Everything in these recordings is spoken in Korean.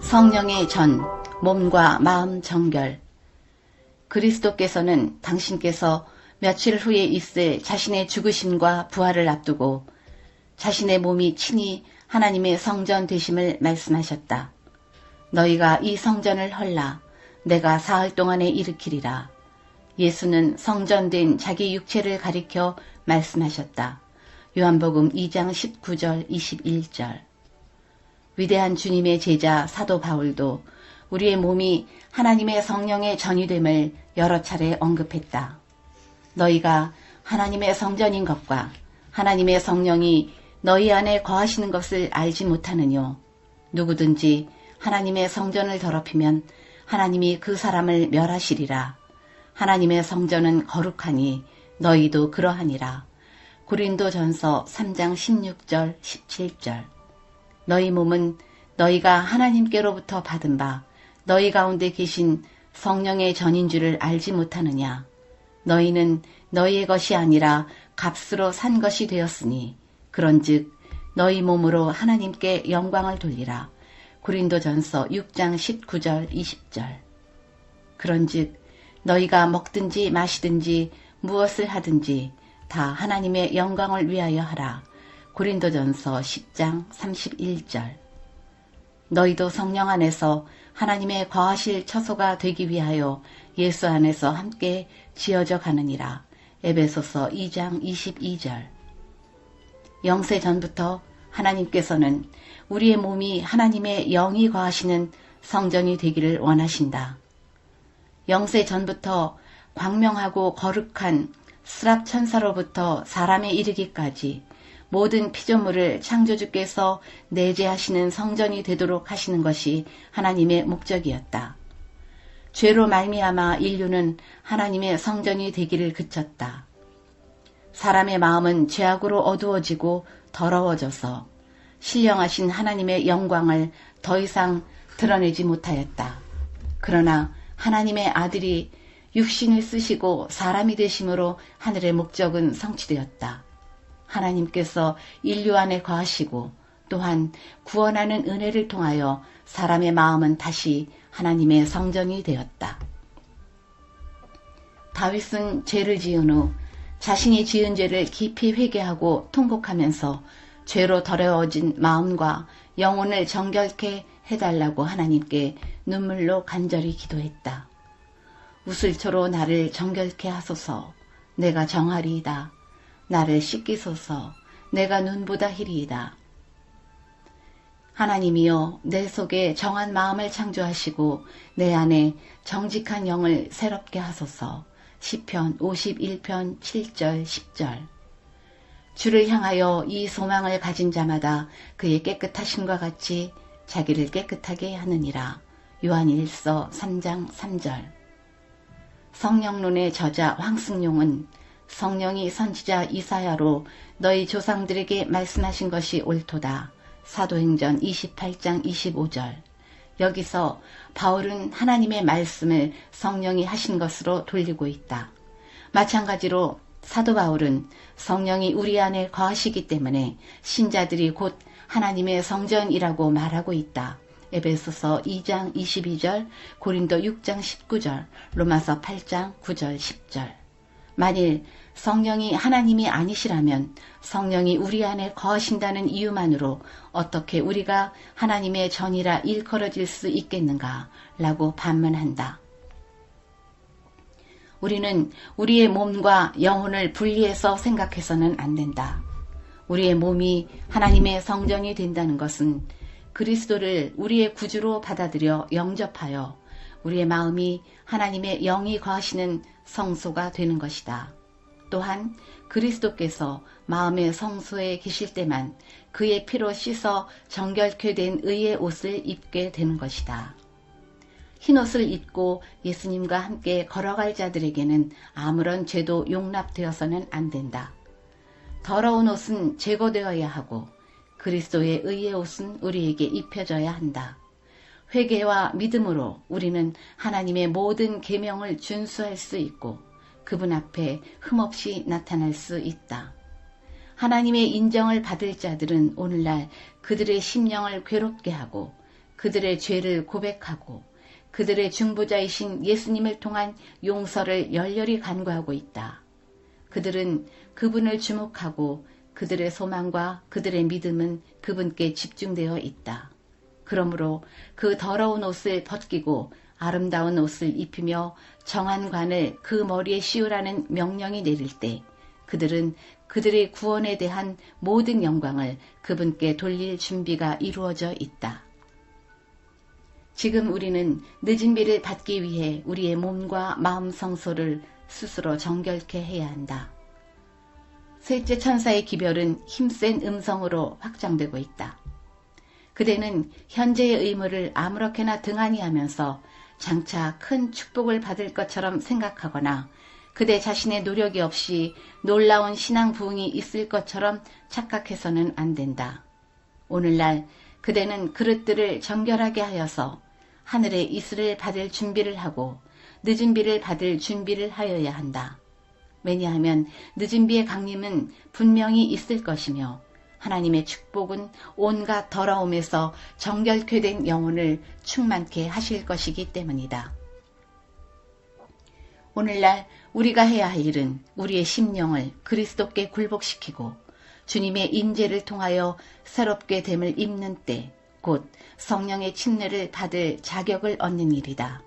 성령의 전, 몸과 마음 정결. 그리스도께서는 당신께서 며칠 후에 있을 자신의 죽으심과 부활을 앞두고 자신의 몸이 친히 하나님의 성전 되심을 말씀하셨다. 너희가 이 성전을 헐라 내가 사흘 동안에 일으키리라. 예수는 성전된 자기 육체를 가리켜 말씀하셨다. 요한복음 2장 19절 21절. 위대한 주님의 제자 사도 바울도 우리의 몸이 하나님의 성령의 전이됨을 여러 차례 언급했다. 너희가 하나님의 성전인 것과 하나님의 성령이 너희 안에 거하시는 것을 알지 못하느뇨. 누구든지 하나님의 성전을 더럽히면 하나님이 그 사람을 멸하시리라. 하나님의 성전은 거룩하니 너희도 그러하니라. 고린도전서 3장 16절 17절. 너희 몸은 너희가 하나님께로부터 받은 바 너희 가운데 계신 성령의 전인 줄을 알지 못하느냐. 너희는 너희의 것이 아니라 값으로 산 것이 되었으니 그런즉 너희 몸으로 하나님께 영광을 돌리라. 고린도전서 6장 19절 20절. 그런즉 너희가 먹든지 마시든지 무엇을 하든지 다 하나님의 영광을 위하여 하라. 고린도전서 10장 31절. 너희도 성령 안에서 하나님의 거하실 처소가 되기 위하여 예수 안에서 함께 지어져 가느니라. 에베소서 2장 22절. 영세 전부터 하나님께서는 우리의 몸이 하나님의 영이 거하시는 성전이 되기를 원하신다. 영세 전부터 광명하고 거룩한 스랍 천사로부터 사람에 이르기까지 모든 피조물을 창조주께서 내재하시는 성전이 되도록 하시는 것이 하나님의 목적이었다. 죄로 말미암아 인류는 하나님의 성전이 되기를 그쳤다. 사람의 마음은 죄악으로 어두워지고 더러워져서 신령하신 하나님의 영광을 더 이상 드러내지 못하였다. 그러나 하나님의 아들이 육신을 쓰시고 사람이 되심으로 하늘의 목적은 성취되었다. 하나님께서 인류 안에 거하시고 또한 구원하는 은혜를 통하여 사람의 마음은 다시 하나님의 성전이 되었다. 다윗은 죄를 지은 후 자신이 지은 죄를 깊이 회개하고 통곡하면서 죄로 더러워진 마음과 영혼을 정결케 해달라고 하나님께 눈물로 간절히 기도했다. 우슬초로 나를 정결케 하소서. 내가 정하리이다. 나를 씻기소서. 내가 눈보다 희리이다. 하나님이여 내 속에 정한 마음을 창조하시고 내 안에 정직한 영을 새롭게 하소서. 시편 51편 7절 10절. 주를 향하여 이 소망을 가진 자마다 그의 깨끗하심과 같이 자기를 깨끗하게 하느니라. 요한일서 3장 3절. 성령론의 저자 황승용은 성령이 선지자 이사야로 너희 조상들에게 말씀하신 것이 옳도다. 사도행전 28장 25절. 여기서 바울은 하나님의 말씀을 성령이 하신 것으로 돌리고 있다. 마찬가지로 사도 바울은 성령이 우리 안에 거하시기 때문에 신자들이 곧 하나님의 성전이라고 말하고 있다. 에베소서 2장 22절, 고린도 6장 19절, 로마서 8장 9절 10절. 만일 성령이 하나님이 아니시라면 성령이 우리 안에 거하신다는 이유만으로 어떻게 우리가 하나님의 전이라 일컬어질 수 있겠는가 라고 반문한다. 우리는 우리의 몸과 영혼을 분리해서 생각해서는 안 된다. 우리의 몸이 하나님의 성전이 된다는 것은 그리스도를 우리의 구주로 받아들여 영접하여 우리의 마음이 하나님의 영이 거하시는 성소가 되는 것이다. 또한 그리스도께서 마음의 성소에 계실 때만 그의 피로 씻어 정결케 된 의의 옷을 입게 되는 것이다. 흰옷을 입고 예수님과 함께 걸어갈 자들에게는 아무런 죄도 용납되어서는 안 된다. 더러운 옷은 제거되어야 하고 그리스도의 의의 옷은 우리에게 입혀져야 한다. 회개와 믿음으로 우리는 하나님의 모든 계명을 준수할 수 있고 그분 앞에 흠없이 나타날 수 있다. 하나님의 인정을 받을 자들은 오늘날 그들의 심령을 괴롭게 하고 그들의 죄를 고백하고 그들의 중보자이신 예수님을 통한 용서를 열렬히 간구하고 있다. 그들은 그분을 주목하고 그들의 소망과 그들의 믿음은 그분께 집중되어 있다. 그러므로 그 더러운 옷을 벗기고 아름다운 옷을 입히며 정한 관을 그 머리에 씌우라는 명령이 내릴 때 그들은 그들의 구원에 대한 모든 영광을 그분께 돌릴 준비가 이루어져 있다. 지금 우리는 늦은 비를 받기 위해 우리의 몸과 마음 성소를 스스로 정결케 해야 한다. 셋째 천사의 기별은 힘센 음성으로 확장되고 있다. 그대는 현재의 의무를 아무렇게나 등한히 하면서 장차 큰 축복을 받을 것처럼 생각하거나 그대 자신의 노력이 없이 놀라운 신앙 부흥이 있을 것처럼 착각해서는 안 된다. 오늘날 그대는 그릇들을 정결하게 하여서 하늘의 이슬을 받을 준비를 하고 늦은 비를 받을 준비를 하여야 한다. 왜냐하면 늦은 비의 강림은 분명히 있을 것이며 하나님의 축복은 온갖 더러움에서 정결케 된 영혼을 충만케 하실 것이기 때문이다. 오늘날 우리가 해야 할 일은 우리의 심령을 그리스도께 굴복시키고 주님의 인재를 통하여 새롭게 됨을 입는 때 곧 성령의 침례를 받을 자격을 얻는 일이다.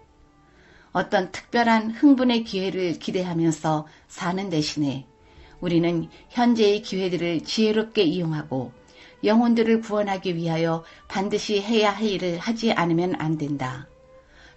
어떤 특별한 흥분의 기회를 기대하면서 사는 대신에 우리는 현재의 기회들을 지혜롭게 이용하고 영혼들을 구원하기 위하여 반드시 해야 할 일을 하지 않으면 안 된다.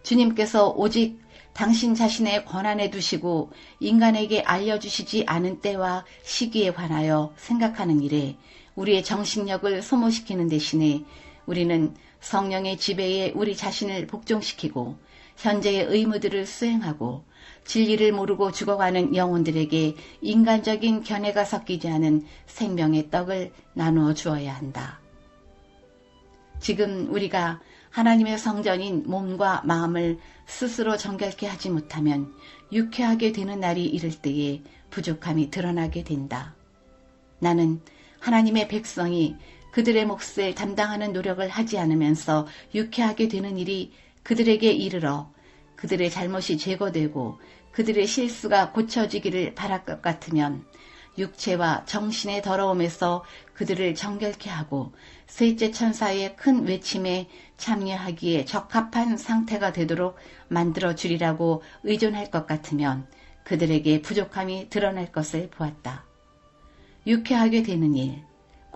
주님께서 오직 당신 자신의 권한에 두시고 인간에게 알려주시지 않은 때와 시기에 관하여 생각하는 일에 우리의 정신력을 소모시키는 대신에 우리는 성령의 지배에 우리 자신을 복종시키고 현재의 의무들을 수행하고 진리를 모르고 죽어가는 영혼들에게 인간적인 견해가 섞이지 않은 생명의 떡을 나누어 주어야 한다. 지금 우리가 하나님의 성전인 몸과 마음을 스스로 정결케 하지 못하면 유쾌하게 되는 날이 이를 때에 부족함이 드러나게 된다. 나는 하나님의 백성이 그들의 몫을 담당하는 노력을 하지 않으면서 유쾌하게 되는 일이 그들에게 이르러 그들의 잘못이 제거되고 그들의 실수가 고쳐지기를 바랄 것 같으면 육체와 정신의 더러움에서 그들을 정결케 하고 셋째 천사의 큰 외침에 참여하기에 적합한 상태가 되도록 만들어 주리라고 의존할 것 같으면 그들에게 부족함이 드러날 것을 보았다. 유쾌하게 되는 일,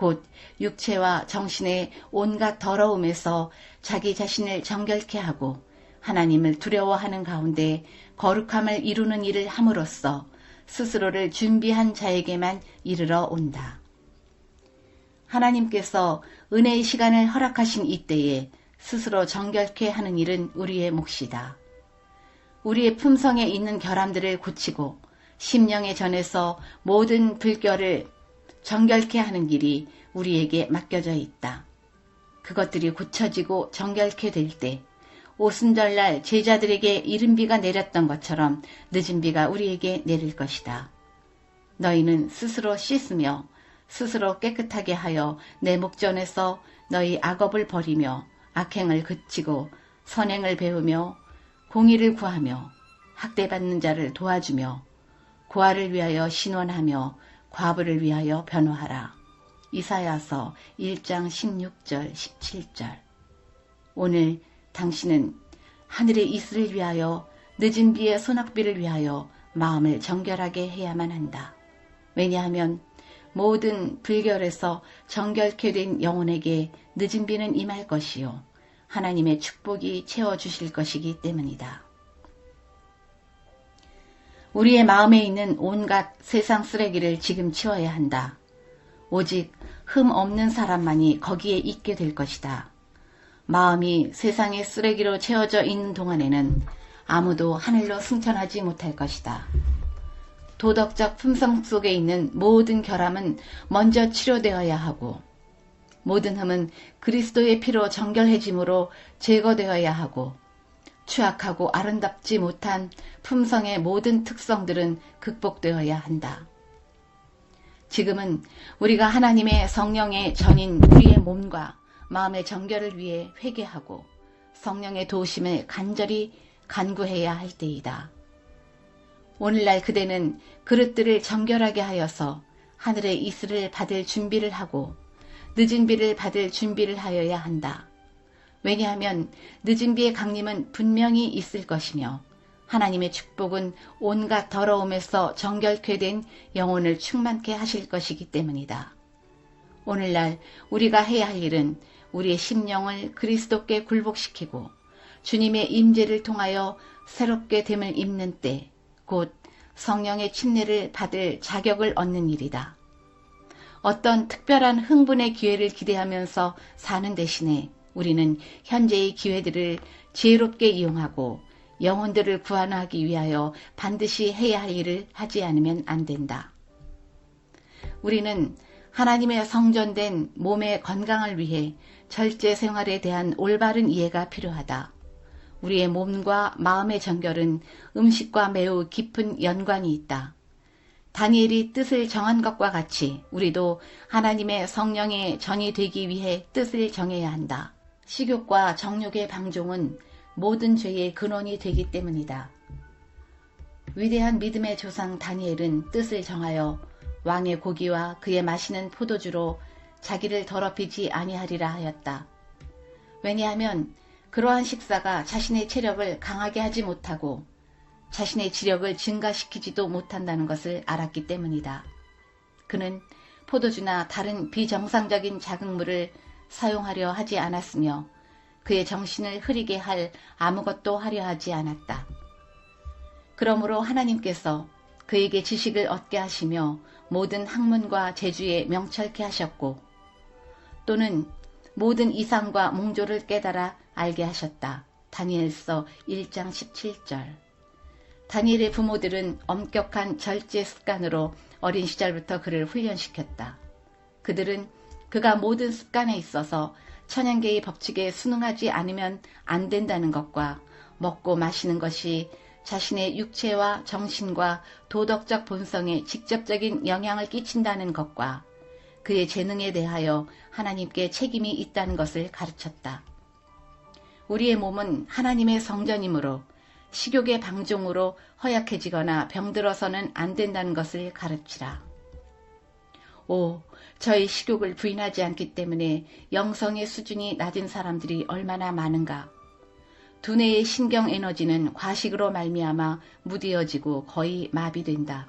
곧 육체와 정신의 온갖 더러움에서 자기 자신을 정결케 하고 하나님을 두려워하는 가운데 거룩함을 이루는 일을 함으로써 스스로를 준비한 자에게만 이르러 온다. 하나님께서 은혜의 시간을 허락하신 이때에 스스로 정결케 하는 일은 우리의 몫이다. 우리의 품성에 있는 결함들을 고치고 심령의 전에서 모든 불결을 정결케 하는 길이 우리에게 맡겨져 있다. 그것들이 고쳐지고 정결케 될 때 오순절날 제자들에게 이른 비가 내렸던 것처럼 늦은 비가 우리에게 내릴 것이다. 너희는 스스로 씻으며 스스로 깨끗하게 하여 내 목전에서 너희 악업을 버리며 악행을 그치고 선행을 배우며 공의를 구하며 학대받는 자를 도와주며 고아를 위하여 신원하며 과부를 위하여 변호하라. 이사야서 1장 16절 17절. 오늘 당신은 하늘의 이슬을 위하여 늦은 비의 소낙비를 위하여 마음을 정결하게 해야만 한다. 왜냐하면 모든 불결에서 정결케 된 영혼에게 늦은 비는 임할 것이요 하나님의 축복이 채워주실 것이기 때문이다. 우리의 마음에 있는 온갖 세상 쓰레기를 지금 치워야 한다. 오직 흠 없는 사람만이 거기에 있게 될 것이다. 마음이 세상의 쓰레기로 채워져 있는 동안에는 아무도 하늘로 승천하지 못할 것이다. 도덕적 품성 속에 있는 모든 결함은 먼저 치료되어야 하고 모든 흠은 그리스도의 피로 정결해짐으로 제거되어야 하고 추악하고 아름답지 못한 품성의 모든 특성들은 극복되어야 한다. 지금은 우리가 하나님의 성령의 전인 우리의 몸과 마음의 정결을 위해 회개하고 성령의 도우심을 간절히 간구해야 할 때이다. 오늘날 그대는 그릇들을 정결하게 하여서 하늘의 이슬을 받을 준비를 하고 늦은 비를 받을 준비를 하여야 한다. 왜냐하면 늦은 비의 강림은 분명히 있을 것이며 하나님의 축복은 온갖 더러움에서 정결케 된 영혼을 충만케 하실 것이기 때문이다. 오늘날 우리가 해야 할 일은 우리의 심령을 그리스도께 굴복시키고 주님의 임재를 통하여 새롭게 됨을 입는 때, 곧 성령의 침례를 받을 자격을 얻는 일이다. 어떤 특별한 흥분의 기회를 기대하면서 사는 대신에 우리는 현재의 기회들을 지혜롭게 이용하고 영혼들을 구원하기 위하여 반드시 해야 할 일을 하지 않으면 안 된다. 우리는 하나님의 성전된 몸의 건강을 위해 절제 생활에 대한 올바른 이해가 필요하다. 우리의 몸과 마음의 정결은 음식과 매우 깊은 연관이 있다. 다니엘이 뜻을 정한 것과 같이 우리도 하나님의 성령의 전이 되기 위해 뜻을 정해야 한다. 식욕과 정욕의 방종은 모든 죄의 근원이 되기 때문이다. 위대한 믿음의 조상 다니엘은 뜻을 정하여 왕의 고기와 그의 마시는 포도주로 자기를 더럽히지 아니하리라 하였다. 왜냐하면 그러한 식사가 자신의 체력을 강하게 하지 못하고 자신의 지력을 증가시키지도 못한다는 것을 알았기 때문이다. 그는 포도주나 다른 비정상적인 자극물을 사용하려 하지 않았으며 그의 정신을 흐리게 할 아무것도 하려 하지 않았다. 그러므로 하나님께서 그에게 지식을 얻게 하시며 모든 학문과 재주에 명철케 하셨고 또는 모든 이상과 몽조를 깨달아 알게 하셨다. 다니엘서 1장 17절. 다니엘의 부모들은 엄격한 절제 습관으로 어린 시절부터 그를 훈련시켰다. 그들은 그가 모든 습관에 있어서 천연계의 법칙에 순응하지 않으면 안 된다는 것과 먹고 마시는 것이 자신의 육체와 정신과 도덕적 본성에 직접적인 영향을 끼친다는 것과 그의 재능에 대하여 하나님께 책임이 있다는 것을 가르쳤다. 우리의 몸은 하나님의 성전이므로 식욕의 방종으로 허약해지거나 병들어서는 안 된다는 것을 가르치라. 오, 저희 식욕을 부인하지 않기 때문에 영성의 수준이 낮은 사람들이 얼마나 많은가. 두뇌의 신경 에너지는 과식으로 말미암아 무뎌지고 거의 마비된다.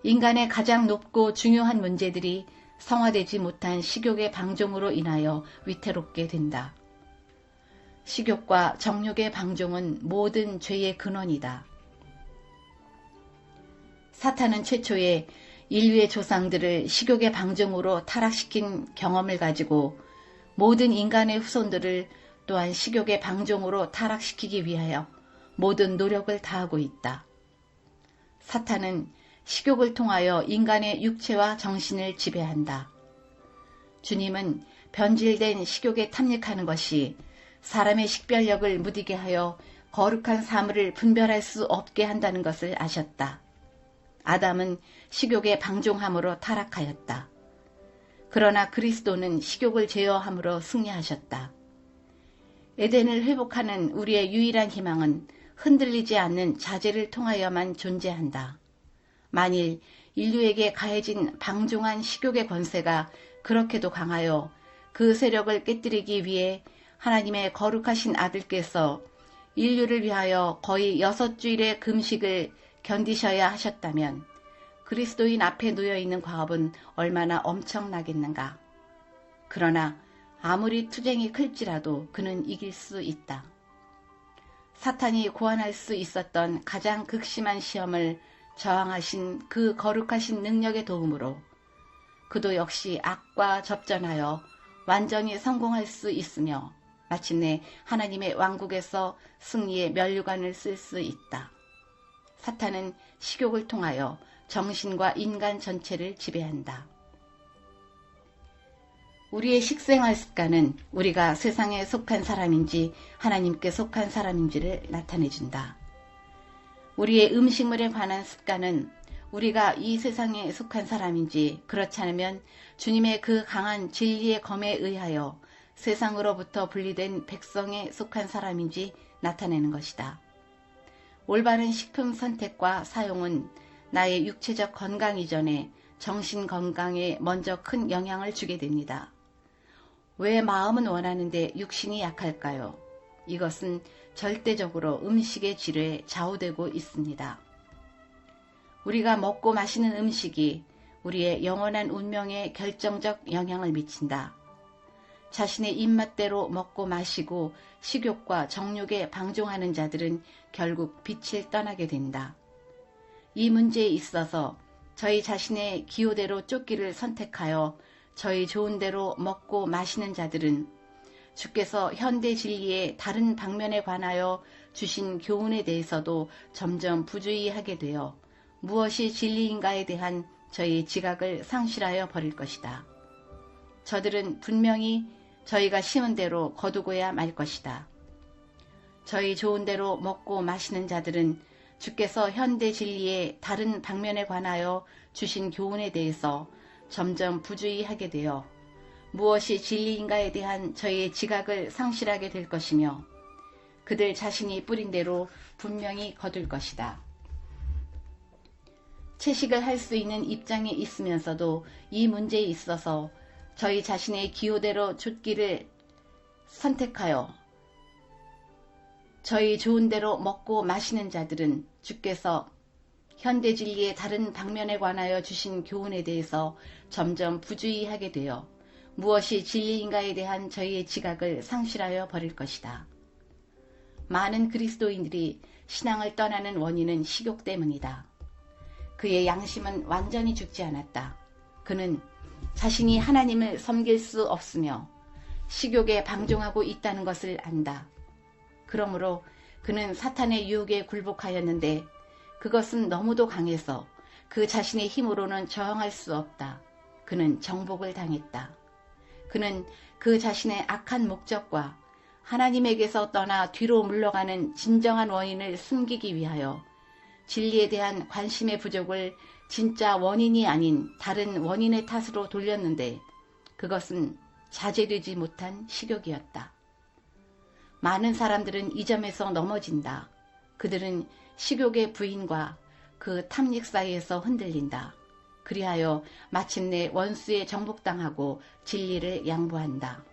인간의 가장 높고 중요한 문제들이 성화되지 못한 식욕의 방종으로 인하여 위태롭게 된다. 식욕과 정욕의 방종은 모든 죄의 근원이다. 사탄은 최초에 인류의 조상들을 식욕의 방종으로 타락시킨 경험을 가지고 모든 인간의 후손들을 또한 식욕의 방종으로 타락시키기 위하여 모든 노력을 다하고 있다. 사탄은 식욕을 통하여 인간의 육체와 정신을 지배한다. 주님은 변질된 식욕에 탐닉하는 것이 사람의 식별력을 무디게 하여 거룩한 사물을 분별할 수 없게 한다는 것을 아셨다. 아담은 식욕의 방종함으로 타락하였다. 그러나 그리스도는 식욕을 제어함으로 승리하셨다. 에덴을 회복하는 우리의 유일한 희망은 흔들리지 않는 자제를 통하여만 존재한다. 만일 인류에게 가해진 방종한 식욕의 권세가 그렇게도 강하여 그 세력을 깨뜨리기 위해 하나님의 거룩하신 아들께서 인류를 위하여 거의 6주일의 금식을 견디셔야 하셨다면 그리스도인 앞에 놓여있는 과업은 얼마나 엄청나겠는가. 그러나 아무리 투쟁이 클지라도 그는 이길 수 있다. 사탄이 고안할 수 있었던 가장 극심한 시험을 저항하신 그 거룩하신 능력의 도움으로 그도 역시 악과 접전하여 완전히 성공할 수 있으며 마침내 하나님의 왕국에서 승리의 면류관을 쓸 수 있다. 사탄은 식욕을 통하여 정신과 인간 전체를 지배한다. 우리의 식생활 습관은 우리가 세상에 속한 사람인지 하나님께 속한 사람인지를 나타내준다. 우리의 음식물에 관한 습관은 우리가 이 세상에 속한 사람인지 그렇지 않으면 주님의 그 강한 진리의 검에 의하여 세상으로부터 분리된 백성에 속한 사람인지 나타내는 것이다. 올바른 식품 선택과 사용은 나의 육체적 건강 이전에 정신 건강에 먼저 큰 영향을 주게 됩니다. 왜 마음은 원하는데 육신이 약할까요? 이것은 절대적으로 음식의 질에 좌우되고 있습니다. 우리가 먹고 마시는 음식이 우리의 영원한 운명에 결정적 영향을 미친다. 자신의 입맛대로 먹고 마시고 식욕과 정욕에 방종하는 자들은 결국 빛을 떠나게 된다. 이 문제에 있어서 저희 자신의 기호대로 쫓기를 선택하여 저희 좋은 대로 먹고 마시는 자들은 주께서 현대 진리의 다른 방면에 관하여 주신 교훈에 대해서도 점점 부주의하게 되어 무엇이 진리인가에 대한 저희 지각을 상실하여 버릴 것이다. 저들은 분명히 저희가 심은 대로 거두고야 말 것이다. 저희 좋은 대로 먹고 마시는 자들은 주께서 현대 진리의 다른 방면에 관하여 주신 교훈에 대해서 점점 부주의하게 되어 무엇이 진리인가에 대한 저희의 지각을 상실하게 될 것이며 그들 자신이 뿌린 대로 분명히 거둘 것이다. 채식을 할 수 있는 입장에 있으면서도 이 문제에 있어서 저희 자신의 기호대로 쫓기를 선택하여 저희 좋은 대로 먹고 마시는 자들은 주께서 현대 진리의 다른 방면에 관하여 주신 교훈에 대해서 점점 부주의하게 되어 무엇이 진리인가에 대한 저희의 지각을 상실하여 버릴 것이다. 많은 그리스도인들이 신앙을 떠나는 원인은 식욕 때문이다. 그의 양심은 완전히 죽지 않았다. 그는 자신이 하나님을 섬길 수 없으며 식욕에 방종하고 있다는 것을 안다. 그러므로 그는 사탄의 유혹에 굴복하였는데 그것은 너무도 강해서 그 자신의 힘으로는 저항할 수 없다. 그는 정복을 당했다. 그는 그 자신의 악한 목적과 하나님에게서 떠나 뒤로 물러가는 진정한 원인을 숨기기 위하여 진리에 대한 관심의 부족을 진짜 원인이 아닌 다른 원인의 탓으로 돌렸는데 그것은 자제되지 못한 식욕이었다. 많은 사람들은 이 점에서 넘어진다. 그들은 식욕의 부인과 그 탐닉 사이에서 흔들린다. 그리하여 마침내 원수에 정복당하고 진리를 양보한다.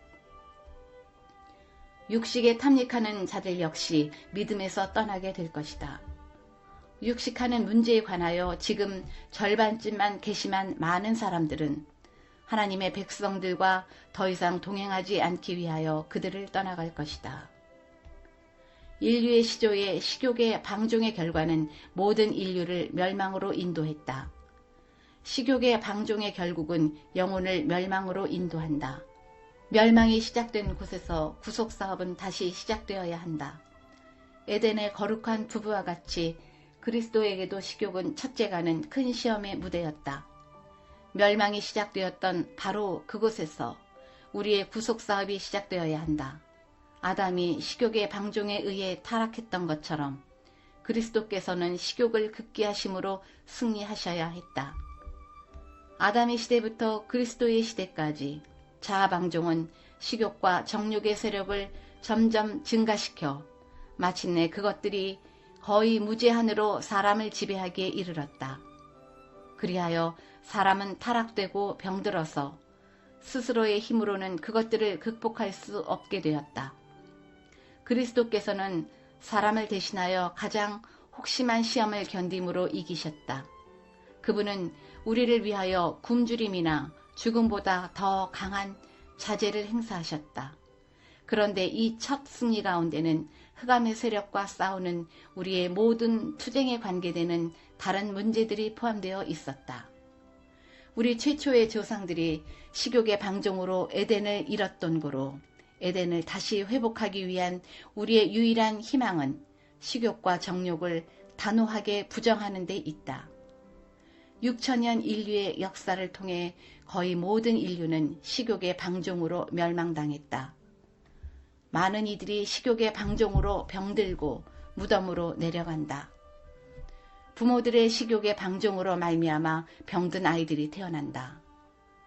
육식에 탐닉하는 자들 역시 믿음에서 떠나게 될 것이다. 육식하는 문제에 관하여 지금 절반쯤만 개심한 많은 사람들은 하나님의 백성들과 더 이상 동행하지 않기 위하여 그들을 떠나갈 것이다. 인류의 시조의 식욕의 방종의 결과는 모든 인류를 멸망으로 인도했다. 식욕의 방종의 결국은 영혼을 멸망으로 인도한다. 멸망이 시작된 곳에서 구속사업은 다시 시작되어야 한다. 에덴의 거룩한 부부와 같이 그리스도에게도 식욕은 첫째가는 큰 시험의 무대였다. 멸망이 시작되었던 바로 그곳에서 우리의 구속사업이 시작되어야 한다. 아담이 식욕의 방종에 의해 타락했던 것처럼 그리스도께서는 식욕을 극기하심으로 승리하셔야 했다. 아담의 시대부터 그리스도의 시대까지 자아방종은 식욕과 정욕의 세력을 점점 증가시켜 마침내 그것들이 거의 무제한으로 사람을 지배하기에 이르렀다. 그리하여 사람은 타락되고 병들어서 스스로의 힘으로는 그것들을 극복할 수 없게 되었다. 그리스도께서는 사람을 대신하여 가장 혹심한 시험을 견딤으로 이기셨다. 그분은 우리를 위하여 굶주림이나 죽음보다 더 강한 자제를 행사하셨다. 그런데 이 첫 승리 가운데는 흑암의 세력과 싸우는 우리의 모든 투쟁에 관계되는 다른 문제들이 포함되어 있었다. 우리 최초의 조상들이 식욕의 방종으로 에덴을 잃었던 고로 에덴을 다시 회복하기 위한 우리의 유일한 희망은 식욕과 정욕을 단호하게 부정하는 데 있다. 6천년 인류의 역사를 통해 거의 모든 인류는 식욕의 방종으로 멸망당했다. 많은 이들이 식욕의 방종으로 병들고 무덤으로 내려간다. 부모들의 식욕의 방종으로 말미암아 병든 아이들이 태어난다.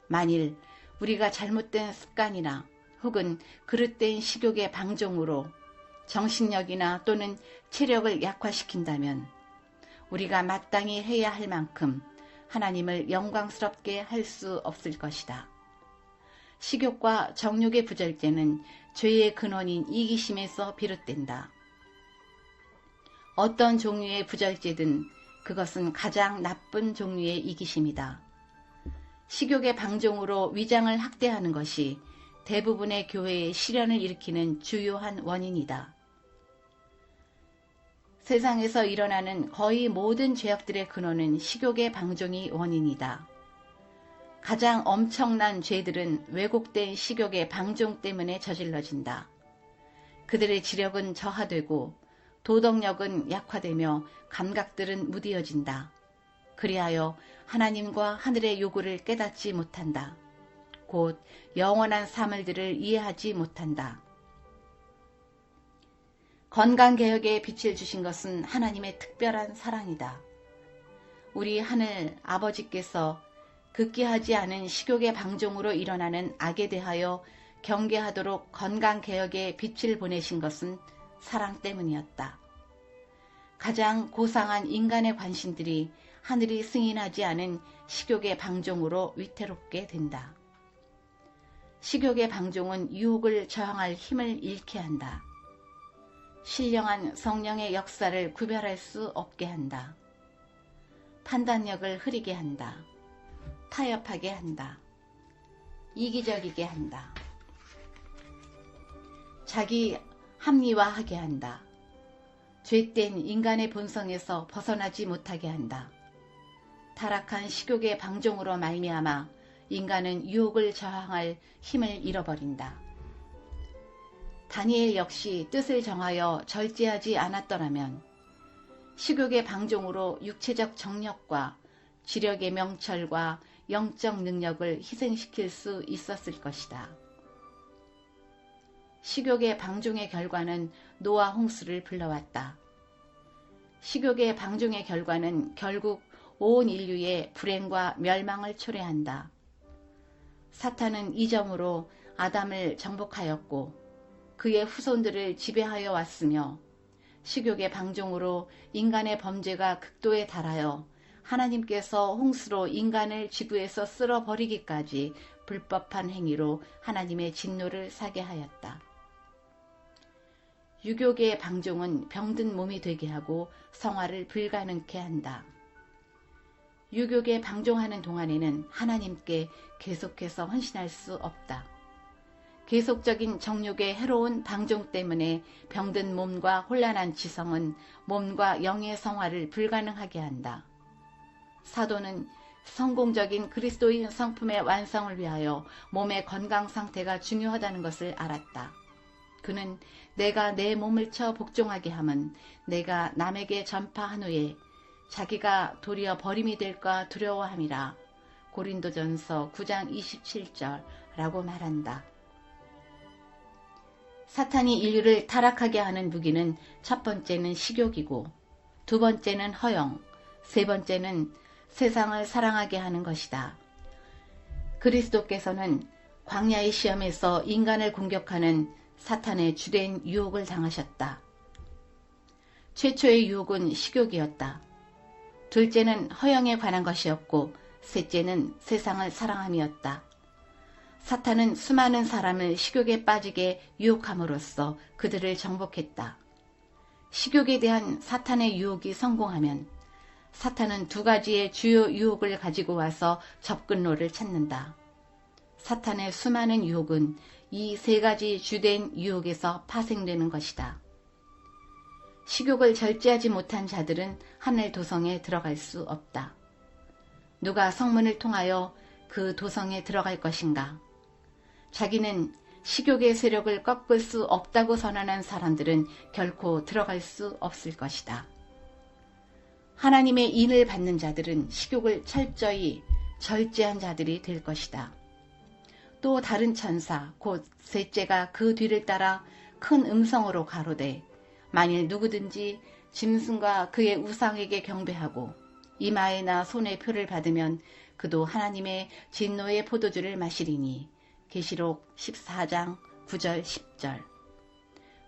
만일 우리가 잘못된 습관이나 혹은 그릇된 식욕의 방종으로 정신력이나 또는 체력을 약화시킨다면 우리가 마땅히 해야 할 만큼 하나님을 영광스럽게 할 수 없을 것이다. 식욕과 정욕의 부절제는 죄의 근원인 이기심에서 비롯된다. 어떤 종류의 부절제든 그것은 가장 나쁜 종류의 이기심이다. 식욕의 방종으로 위장을 학대하는 것이 대부분의 교회의 시련을 일으키는 주요한 원인이다. 세상에서 일어나는 거의 모든 죄악들의 근원은 식욕의 방종이 원인이다. 가장 엄청난 죄들은 왜곡된 식욕의 방종 때문에 저질러진다. 그들의 지력은 저하되고 도덕력은 약화되며 감각들은 무디어진다. 그리하여 하나님과 하늘의 요구를 깨닫지 못한다. 곧 영원한 사물들을 이해하지 못한다. 건강개혁에 빛을 주신 것은 하나님의 특별한 사랑이다. 우리 하늘 아버지께서 극기하지 않은 식욕의 방종으로 일어나는 악에 대하여 경계하도록 건강개혁에 빛을 보내신 것은 사랑 때문이었다. 가장 고상한 인간의 관심들이 하늘이 승인하지 않은 식욕의 방종으로 위태롭게 된다. 식욕의 방종은 유혹을 저항할 힘을 잃게 한다. 신령한 성령의 역사를 구별할 수 없게 한다. 판단력을 흐리게 한다. 타협하게 한다. 이기적이게 한다. 자기 합리화하게 한다. 죄된 인간의 본성에서 벗어나지 못하게 한다. 타락한 식욕의 방종으로 말미암아 인간은 유혹을 저항할 힘을 잃어버린다. 다니엘 역시 뜻을 정하여 절제하지 않았더라면 식욕의 방종으로 육체적 정력과 지력의 명철과 영적 능력을 희생시킬 수 있었을 것이다. 식욕의 방종의 결과는 노아 홍수를 불러왔다. 식욕의 방종의 결과는 결국 온 인류의 불행과 멸망을 초래한다. 사탄은 이 점으로 아담을 정복하였고 그의 후손들을 지배하여 왔으며 식욕의 방종으로 인간의 범죄가 극도에 달하여 하나님께서 홍수로 인간을 지구에서 쓸어버리기까지 불법한 행위로 하나님의 진노를 사게 하였다. 유욕의 방종은 병든 몸이 되게 하고 성화를 불가능케 한다. 유욕에 방종하는 동안에는 하나님께 계속해서 헌신할 수 없다. 계속적인 정욕의 해로운 방종 때문에 병든 몸과 혼란한 지성은 몸과 영의 성화를 불가능하게 한다. 사도는 성공적인 그리스도인 성품의 완성을 위하여 몸의 건강 상태가 중요하다는 것을 알았다. 그는 내가 내 몸을 쳐 복종하게 함은 내가 남에게 전파한 후에 자기가 도리어 버림이 될까 두려워함이라. 고린도전서 9장 27절라고 말한다. 사탄이 인류를 타락하게 하는 무기는 첫 번째는 식욕이고 두 번째는 허영, 세 번째는 세상을 사랑하게 하는 것이다. 그리스도께서는 광야의 시험에서 인간을 공격하는 사탄의 주된 유혹을 당하셨다. 최초의 유혹은 식욕이었다. 둘째는 허영에 관한 것이었고 셋째는 세상을 사랑함이었다. 사탄은 수많은 사람을 식욕에 빠지게 유혹함으로써 그들을 정복했다. 식욕에 대한 사탄의 유혹이 성공하면 사탄은 두 가지의 주요 유혹을 가지고 와서 접근로를 찾는다. 사탄의 수많은 유혹은 이 세 가지 주된 유혹에서 파생되는 것이다. 식욕을 절제하지 못한 자들은 하늘 도성에 들어갈 수 없다. 누가 성문을 통하여 그 도성에 들어갈 것인가? 자기는 식욕의 세력을 꺾을 수 없다고 선언한 사람들은 결코 들어갈 수 없을 것이다. 하나님의 인을 받는 자들은 식욕을 철저히 절제한 자들이 될 것이다. 또 다른 천사 곧 셋째가 그 뒤를 따라 큰 음성으로 가로되 만일 누구든지 짐승과 그의 우상에게 경배하고 이마에나 손에 표를 받으면 그도 하나님의 진노의 포도주를 마시리니 계시록 14장 9절 10절.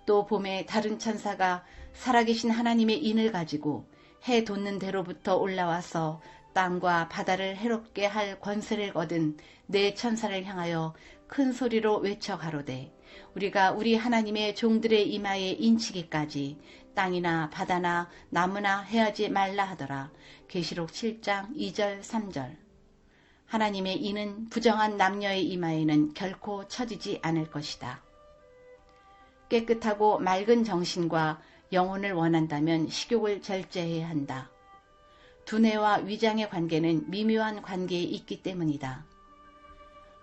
또 봄에 다른 천사가 살아계신 하나님의 인을 가지고 해 돋는 데로부터 올라와서 땅과 바다를 해롭게 할 권세를 얻은 네 천사를 향하여 큰 소리로 외쳐 가로되 우리가 우리 하나님의 종들의 이마에 인치기까지 땅이나 바다나 나무나 해하지 말라 하더라. 계시록 7장 2절 3절. 하나님의 인은 부정한 남녀의 이마에는 결코 쳐지지 않을 것이다. 깨끗하고 맑은 정신과 영혼을 원한다면 식욕을 절제해야 한다. 두뇌와 위장의 관계는 미묘한 관계에 있기 때문이다.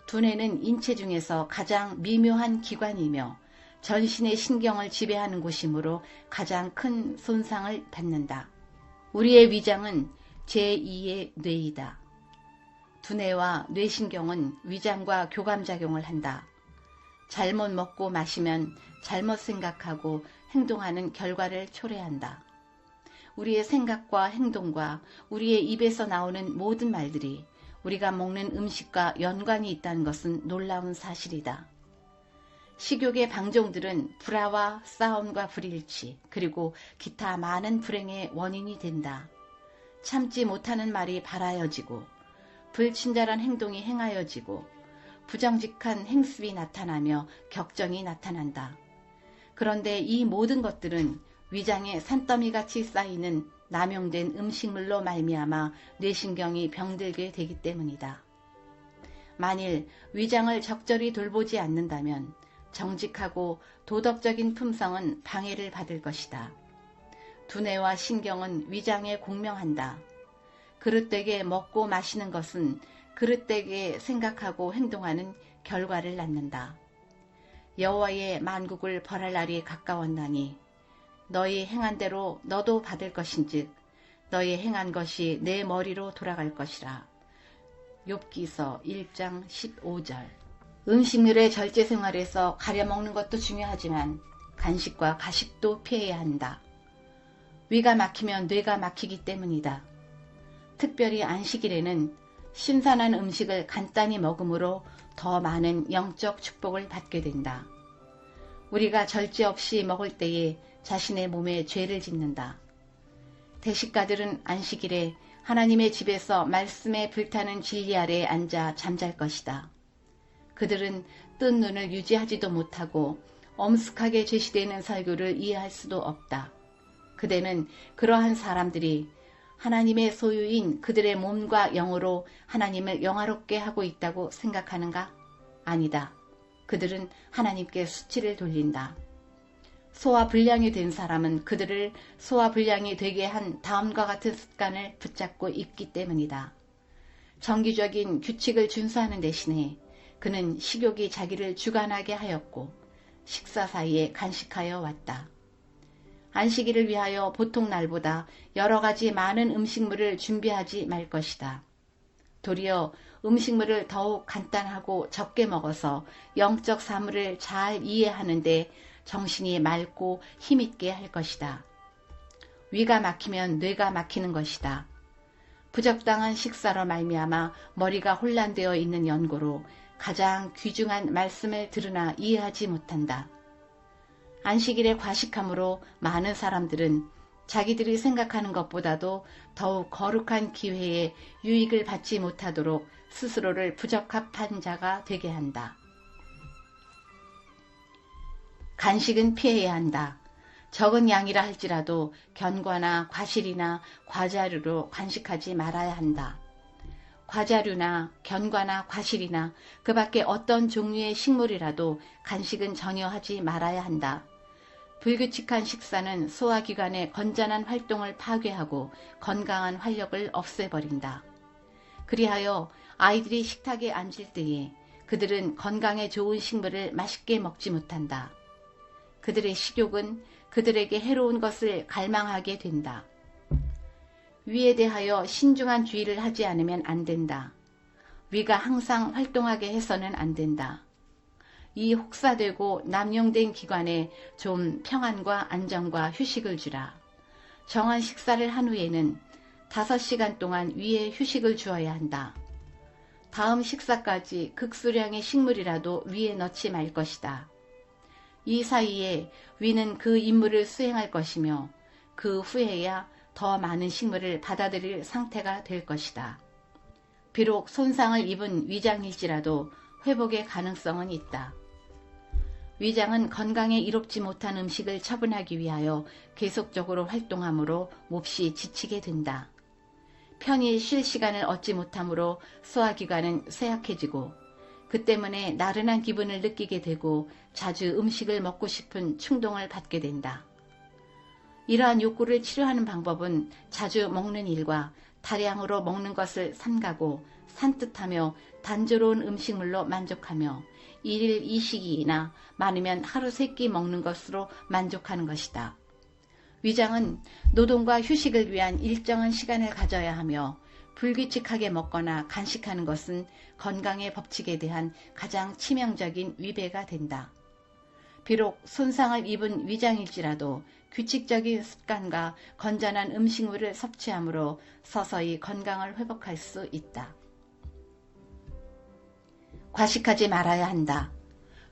두뇌는 인체 중에서 가장 미묘한 기관이며 전신의 신경을 지배하는 곳이므로 가장 큰 손상을 받는다. 우리의 위장은 제2의 뇌이다. 두뇌와 뇌신경은 위장과 교감작용을 한다. 잘못 먹고 마시면 잘못 생각하고 행동하는 결과를 초래한다. 우리의 생각과 행동과 우리의 입에서 나오는 모든 말들이 우리가 먹는 음식과 연관이 있다는 것은 놀라운 사실이다. 식욕의 방종들은 불화와 싸움과 불일치 그리고 기타 많은 불행의 원인이 된다. 참지 못하는 말이 발하여지고 불친절한 행동이 행하여지고 부정직한 행습이 나타나며 격정이 나타난다. 그런데 이 모든 것들은 위장에 산더미같이 쌓이는 남용된 음식물로 말미암아 뇌신경이 병들게 되기 때문이다. 만일 위장을 적절히 돌보지 않는다면 정직하고 도덕적인 품성은 방해를 받을 것이다. 두뇌와 신경은 위장에 공명한다. 그릇되게 먹고 마시는 것은 그릇되게 생각하고 행동하는 결과를 낳는다. 여호와의 만국을 벌할 날이 가까웠나니 너희 행한 대로 너도 받을 것인즉 너희 행한 것이 내 머리로 돌아갈 것이라. 욥기서 1장 15절. 음식물의 절제 생활에서 가려 먹는 것도 중요하지만 간식과 가식도 피해야 한다. 위가 막히면 뇌가 막히기 때문이다. 특별히 안식일에는 신선한 음식을 간단히 먹음으로 더 많은 영적 축복을 받게 된다. 우리가 절제 없이 먹을 때에 자신의 몸에 죄를 짓는다. 대식가들은 안식일에 하나님의 집에서 말씀에 불타는 진리 아래에 앉아 잠잘 것이다. 그들은 뜬 눈을 유지하지도 못하고 엄숙하게 제시되는 설교를 이해할 수도 없다. 그대는 그러한 사람들이 하나님의 소유인 그들의 몸과 영으로 하나님을 영화롭게 하고 있다고 생각하는가? 아니다. 그들은 하나님께 수치를 돌린다. 소화불량이 된 사람은 그들을 소화불량이 되게 한 다음과 같은 습관을 붙잡고 있기 때문이다. 정기적인 규칙을 준수하는 대신에 그는 식욕이 자기를 주관하게 하였고 식사 사이에 간식하여 왔다. 안식일을 위하여 보통 날보다 여러 가지 많은 음식물을 준비하지 말 것이다. 도리어 음식물을 더욱 간단하고 적게 먹어서 영적 사물을 잘 이해하는데 정신이 맑고 힘있게 할 것이다. 위가 막히면 뇌가 막히는 것이다. 부적당한 식사로 말미암아 머리가 혼란되어 있는 연고로 가장 귀중한 말씀을 들으나 이해하지 못한다. 안식일에 과식함으로 많은 사람들은 자기들이 생각하는 것보다도 더욱 거룩한 기회에 유익을 받지 못하도록 스스로를 부적합한 자가 되게 한다. 간식은 피해야 한다. 적은 양이라 할지라도 견과나 과실이나 과자류로 간식하지 말아야 한다. 과자류나 견과나 과실이나 그 밖에 어떤 종류의 식물이라도 간식은 전혀 하지 말아야 한다. 불규칙한 식사는 소화기관의 건전한 활동을 파괴하고 건강한 활력을 없애버린다. 그리하여 아이들이 식탁에 앉을 때에 그들은 건강에 좋은 식물을 맛있게 먹지 못한다. 그들의 식욕은 그들에게 해로운 것을 갈망하게 된다. 위에 대하여 신중한 주의를 하지 않으면 안 된다. 위가 항상 활동하게 해서는 안 된다. 이 혹사되고 남용된 기관에 좀 평안과 안정과 휴식을 주라. 정한 식사를 한 후에는 5시간 동안 위에 휴식을 주어야 한다. 다음 식사까지 극수량의 식물이라도 위에 넣지 말 것이다. 이 사이에 위는 그 임무를 수행할 것이며 그 후에야 더 많은 식물을 받아들일 상태가 될 것이다. 비록 손상을 입은 위장일지라도 회복의 가능성은 있다. 위장은 건강에 이롭지 못한 음식을 처분하기 위하여 계속적으로 활동하므로 몹시 지치게 된다. 편히 쉴 시간을 얻지 못하므로 소화기관은 쇠약해지고 그 때문에 나른한 기분을 느끼게 되고 자주 음식을 먹고 싶은 충동을 받게 된다. 이러한 욕구를 치료하는 방법은 자주 먹는 일과 다량으로 먹는 것을 삼가고 산뜻하며 단조로운 음식물로 만족하며 1일 2식이나 많으면 하루 3끼 먹는 것으로 만족하는 것이다. 위장은 노동과 휴식을 위한 일정한 시간을 가져야 하며 불규칙하게 먹거나 간식하는 것은 건강의 법칙에 대한 가장 치명적인 위배가 된다. 비록 손상을 입은 위장일지라도 규칙적인 습관과 건전한 음식물을 섭취함으로 서서히 건강을 회복할 수 있다. 과식하지 말아야 한다.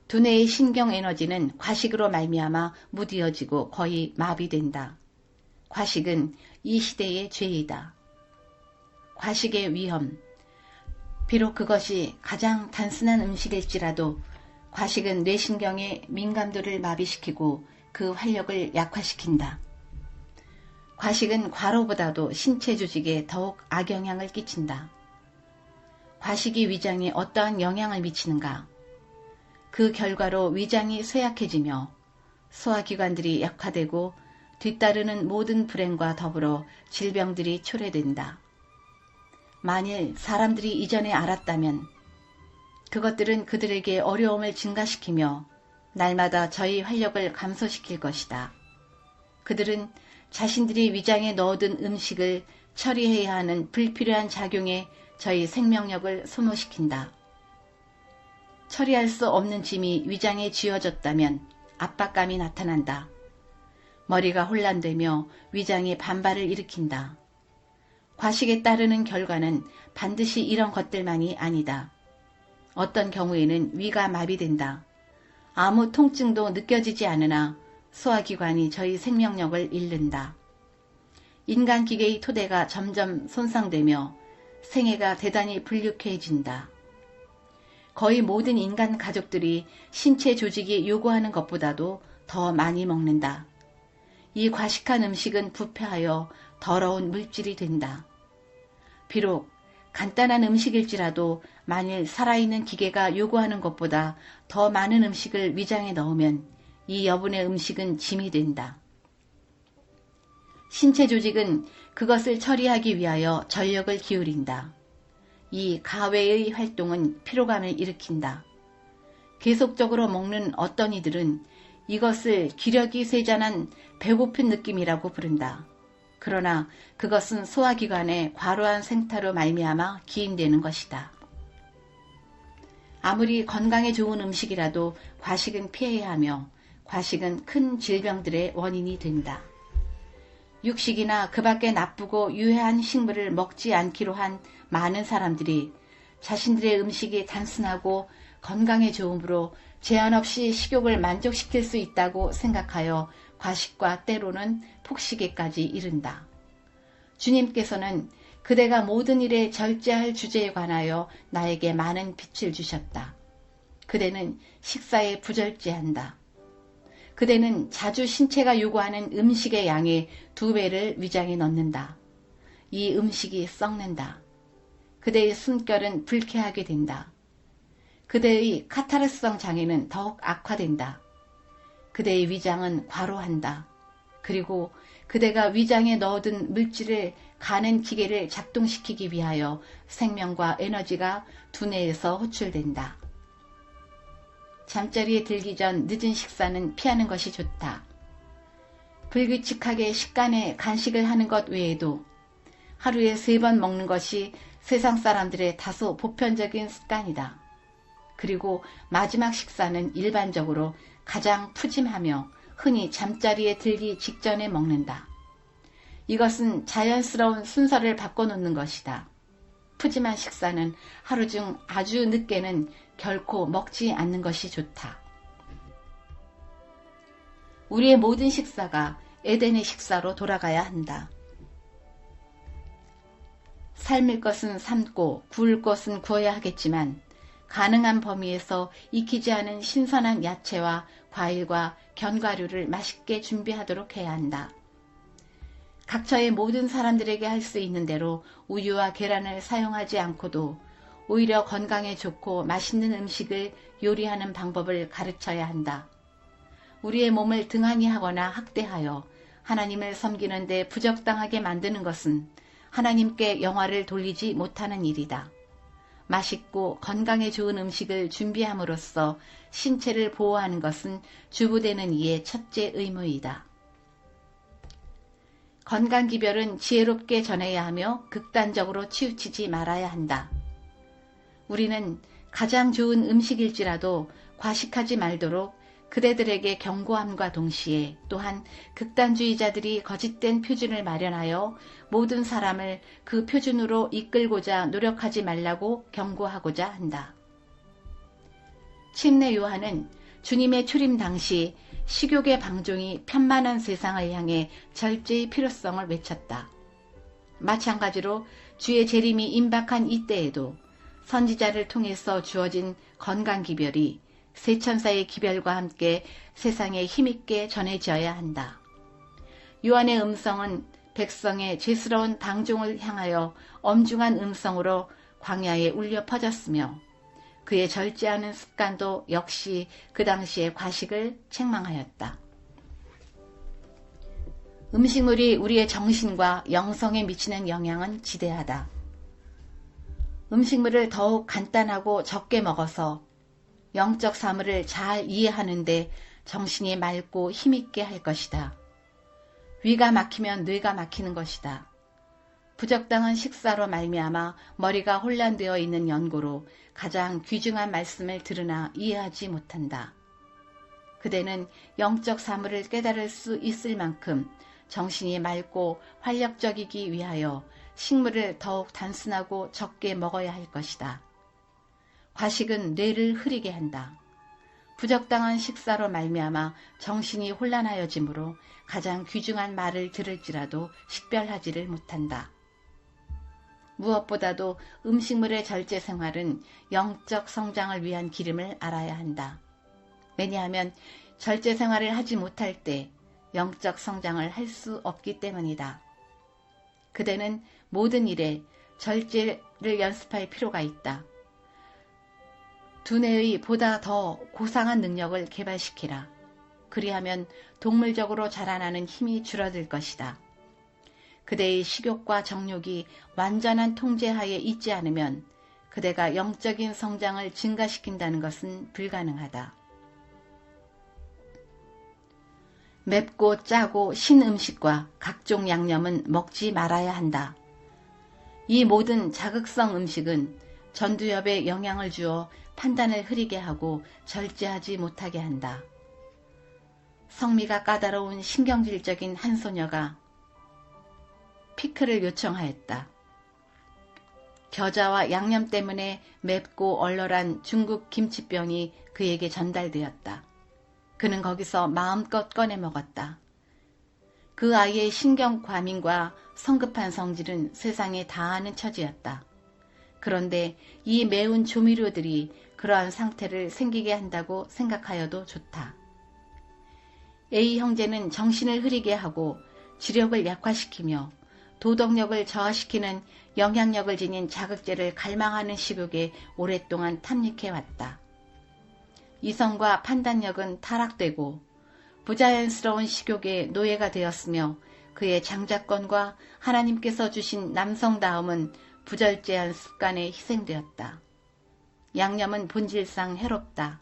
두뇌의 신경 에너지는 과식으로 말미암아 무디어지고 거의 마비된다. 과식은 이 시대의 죄이다. 과식의 위험. 비록 그것이 가장 단순한 음식일지라도 과식은 뇌신경의 민감도를 마비시키고 그 활력을 약화시킨다. 과식은 과로보다도 신체 조직에 더욱 악영향을 끼친다. 과식이 위장에 어떠한 영향을 미치는가? 그 결과로 위장이 쇠약해지며 소화기관들이 약화되고 뒤따르는 모든 불행과 더불어 질병들이 초래된다. 만일 사람들이 이전에 알았다면 그것들은 그들에게 어려움을 증가시키며 날마다 저희 활력을 감소시킬 것이다. 그들은 자신들이 위장에 넣어둔 음식을 처리해야 하는 불필요한 작용에 저희 생명력을 소모시킨다. 처리할 수 없는 짐이 위장에 쥐어졌다면 압박감이 나타난다. 머리가 혼란되며 위장이 반발을 일으킨다. 과식에 따르는 결과는 반드시 이런 것들만이 아니다. 어떤 경우에는 위가 마비된다. 아무 통증도 느껴지지 않으나 소화기관이 저희 생명력을 잃는다. 인간 기계의 토대가 점점 손상되며 생애가 대단히 불쾌해진다. 거의 모든 인간 가족들이 신체 조직이 요구하는 것보다도 더 많이 먹는다. 이 과식한 음식은 부패하여 더러운 물질이 된다. 비록 간단한 음식일지라도 만일 살아있는 기계가 요구하는 것보다 더 많은 음식을 위장에 넣으면 이 여분의 음식은 짐이 된다. 신체 조직은 그것을 처리하기 위하여 전력을 기울인다. 이 가외의 활동은 피로감을 일으킨다. 계속적으로 먹는 어떤 이들은 이것을 기력이 쇠잔한 배고픈 느낌이라고 부른다. 그러나 그것은 소화기관의 과로한 생태로 말미암아 기인되는 것이다. 아무리 건강에 좋은 음식이라도 과식은 피해야 하며 과식은 큰 질병들의 원인이 된다. 육식이나 그 밖에 나쁘고 유해한 식물을 먹지 않기로 한 많은 사람들이 자신들의 음식이 단순하고 건강에 좋으므로 제한 없이 식욕을 만족시킬 수 있다고 생각하여 과식과 때로는 폭식에까지 이른다. 주님께서는 그대가 모든 일에 절제할 주제에 관하여 나에게 많은 빛을 주셨다. 그대는 식사에 부절제한다. 그대는 자주 신체가 요구하는 음식의 양의 2배를 위장에 넣는다. 이 음식이 썩는다. 그대의 숨결은 불쾌하게 된다. 그대의 카타르스성 장애는 더욱 악화된다. 그대의 위장은 과로한다. 그리고 그대가 위장에 넣어둔 물질을 가는 기계를 작동시키기 위하여 생명과 에너지가 두뇌에서 호출된다. 잠자리에 들기 전 늦은 식사는 피하는 것이 좋다. 불규칙하게 식간에 간식을 하는 것 외에도 하루에 3번 먹는 것이 세상 사람들의 다소 보편적인 습관이다. 그리고 마지막 식사는 일반적으로 가장 푸짐하며 흔히 잠자리에 들기 직전에 먹는다. 이것은 자연스러운 순서를 바꿔놓는 것이다. 푸짐한 식사는 하루 중 아주 늦게는 결코 먹지 않는 것이 좋다. 우리의 모든 식사가 에덴의 식사로 돌아가야 한다. 삶을 것은 삶고 구울 것은 구워야 하겠지만 가능한 범위에서 익히지 않은 신선한 야채와 과일과 견과류를 맛있게 준비하도록 해야 한다. 각처의 모든 사람들에게 할 수 있는 대로 우유와 계란을 사용하지 않고도 오히려 건강에 좋고 맛있는 음식을 요리하는 방법을 가르쳐야 한다. 우리의 몸을 등한히 하거나 학대하여 하나님을 섬기는 데 부적당하게 만드는 것은 하나님께 영화를 돌리지 못하는 일이다. 맛있고 건강에 좋은 음식을 준비함으로써 신체를 보호하는 것은 주부되는 이의 첫째 의무이다. 건강기별은 지혜롭게 전해야 하며 극단적으로 치우치지 말아야 한다. 우리는 가장 좋은 음식일지라도 과식하지 말도록 그대들에게 경고함과 동시에 또한 극단주의자들이 거짓된 표준을 마련하여 모든 사람을 그 표준으로 이끌고자 노력하지 말라고 경고하고자 한다. 침례 요한은 주님의 초림 당시 식욕의 방종이 편만한 세상을 향해 절제의 필요성을 외쳤다. 마찬가지로 주의 재림이 임박한 이때에도 선지자를 통해서 주어진 건강기별이 세천사의 기별과 함께 세상에 힘있게 전해져야 한다. 요한의 음성은 백성의 죄스러운 방종을 향하여 엄중한 음성으로 광야에 울려 퍼졌으며 그의 절제하는 습관도 역시 그 당시의 과식을 책망하였다. 음식물이 우리의 정신과 영성에 미치는 영향은 지대하다. 음식물을 더욱 간단하고 적게 먹어서 영적 사물을 잘 이해하는데 정신이 맑고 힘있게 할 것이다. 위가 막히면 뇌가 막히는 것이다. 부적당한 식사로 말미암아 머리가 혼란되어 있는 연고로 가장 귀중한 말씀을 들으나 이해하지 못한다. 그대는 영적 사물을 깨달을 수 있을 만큼 정신이 맑고 활력적이기 위하여 식물을 더욱 단순하고 적게 먹어야 할 것이다. 과식은 뇌를 흐리게 한다. 부적당한 식사로 말미암아 정신이 혼란하여지므로 가장 귀중한 말을 들을지라도 식별하지를 못한다. 무엇보다도 음식물의 절제 생활은 영적 성장을 위한 기름을 알아야 한다. 왜냐하면 절제 생활을 하지 못할 때 영적 성장을 할 수 없기 때문이다. 그대는 모든 일에 절제를 연습할 필요가 있다. 두뇌의 보다 더 고상한 능력을 개발시키라. 그리하면 동물적으로 자라나는 힘이 줄어들 것이다. 그대의 식욕과 정욕이 완전한 통제하에 있지 않으면 그대가 영적인 성장을 증가시킨다는 것은 불가능하다. 맵고 짜고 신 음식과 각종 양념은 먹지 말아야 한다. 이 모든 자극성 음식은 전두엽에 영향을 주어 판단을 흐리게 하고 절제하지 못하게 한다. 성미가 까다로운 신경질적인 한 소녀가 피클을 요청하였다. 겨자와 양념 때문에 맵고 얼얼한 중국 김치병이 그에게 전달되었다. 그는 거기서 마음껏 꺼내 먹었다. 그 아이의 신경과민과 성급한 성질은 세상에 다 아는 처지였다. 그런데 이 매운 조미료들이 그러한 상태를 생기게 한다고 생각하여도 좋다. A 형제는 정신을 흐리게 하고 지력을 약화시키며 도덕력을 저하시키는 영향력을 지닌 자극제를 갈망하는 식욕에 오랫동안 탐닉해왔다. 이성과 판단력은 타락되고 부자연스러운 식욕의 노예가 되었으며 그의 장자권과 하나님께서 주신 남성다움은 부절제한 습관에 희생되었다. 양념은 본질상 해롭다.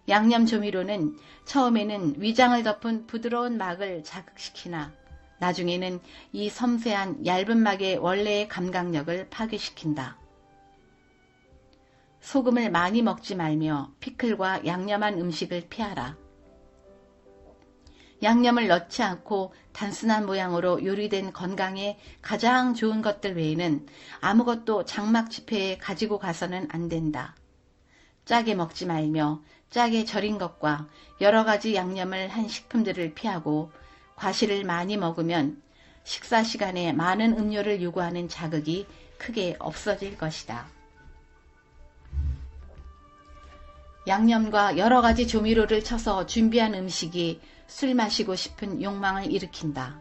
양념 조미료는 처음에는 위장을 덮은 부드러운 막을 자극시키나 나중에는 이 섬세한 얇은 막의 원래의 감각력을 파괴시킨다. 소금을 많이 먹지 말며 피클과 양념한 음식을 피하라. 양념을 넣지 않고 단순한 모양으로 요리된 건강에 가장 좋은 것들 외에는 아무것도 장막 집회에 가지고 가서는 안 된다. 짜게 먹지 말며 짜게 절인 것과 여러 가지 양념을 한 식품들을 피하고 과실을 많이 먹으면 식사 시간에 많은 음료를 요구하는 자극이 크게 없어질 것이다. 양념과 여러 가지 조미료를 쳐서 준비한 음식이 술 마시고 싶은 욕망을 일으킨다.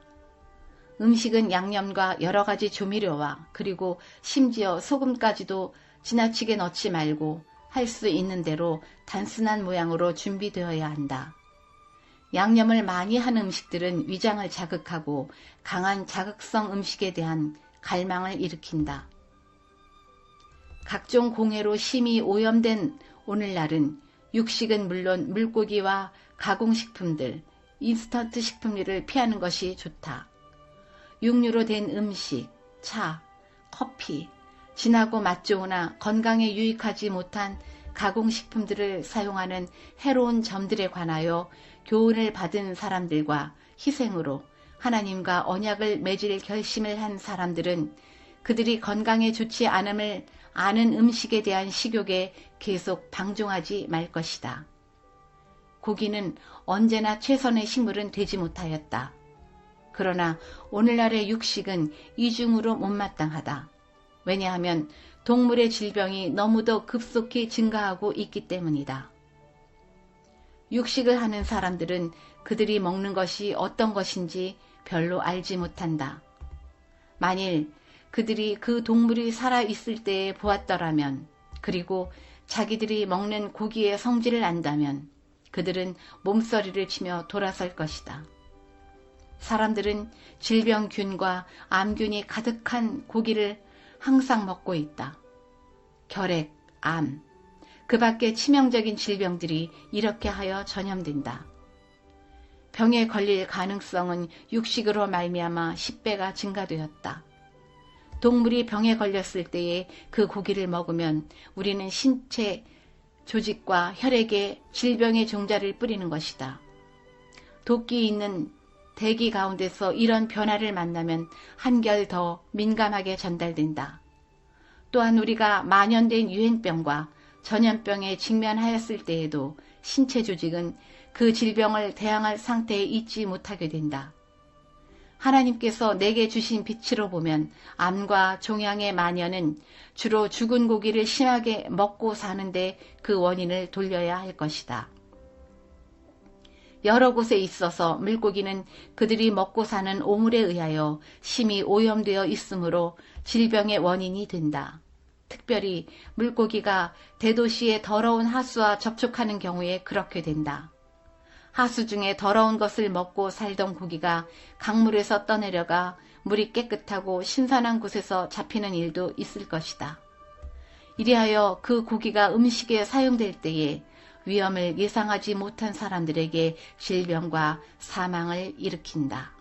음식은 양념과 여러 가지 조미료와 그리고 심지어 소금까지도 지나치게 넣지 말고 할 수 있는 대로 단순한 모양으로 준비되어야 한다. 양념을 많이 한 음식들은 위장을 자극하고 강한 자극성 음식에 대한 갈망을 일으킨다. 각종 공해로 심히 오염된 오늘날은 육식은 물론 물고기와 가공식품들, 인스턴트 식품류를 피하는 것이 좋다. 육류로 된 음식, 차, 커피, 진하고 맛 좋으나 건강에 유익하지 못한 가공식품들을 사용하는 해로운 점들에 관하여 교훈을 받은 사람들과 희생으로 하나님과 언약을 맺을 결심을 한 사람들은 그들이 건강에 좋지 않음을 아는 음식에 대한 식욕에 계속 방종하지 말 것이다. 고기는 언제나 최선의 식물은 되지 못하였다. 그러나 오늘날의 육식은 이중으로 못마땅하다. 왜냐하면 동물의 질병이 너무도 급속히 증가하고 있기 때문이다. 육식을 하는 사람들은 그들이 먹는 것이 어떤 것인지 별로 알지 못한다. 만일 그들이 그 동물이 살아있을 때에 보았더라면, 그리고 자기들이 먹는 고기의 성질을 안다면 그들은 몸서리를 치며 돌아설 것이다. 사람들은 질병균과 암균이 가득한 고기를 항상 먹고 있다. 결핵, 암, 그 밖에 치명적인 질병들이 이렇게 하여 전염된다. 병에 걸릴 가능성은 육식으로 말미암아 10배가 증가되었다. 동물이 병에 걸렸을 때에 그 고기를 먹으면 우리는 신체 조직과 혈액에 질병의 종자를 뿌리는 것이다. 도끼 있는 대기 가운데서 이런 변화를 만나면 한결 더 민감하게 전달된다. 또한 우리가 만연된 유행병과 전염병에 직면하였을 때에도 신체 조직은 그 질병을 대항할 상태에 있지 못하게 된다. 하나님께서 내게 주신 빛으로 보면 암과 종양의 만연은 주로 죽은 고기를 심하게 먹고 사는데 그 원인을 돌려야 할 것이다. 여러 곳에 있어서 물고기는 그들이 먹고 사는 오물에 의하여 심히 오염되어 있으므로 질병의 원인이 된다. 특별히 물고기가 대도시의 더러운 하수와 접촉하는 경우에 그렇게 된다. 하수 중에 더러운 것을 먹고 살던 고기가 강물에서 떠내려가 물이 깨끗하고 신선한 곳에서 잡히는 일도 있을 것이다. 이리하여 그 고기가 음식에 사용될 때에 위험을 예상하지 못한 사람들에게 질병과 사망을 일으킨다.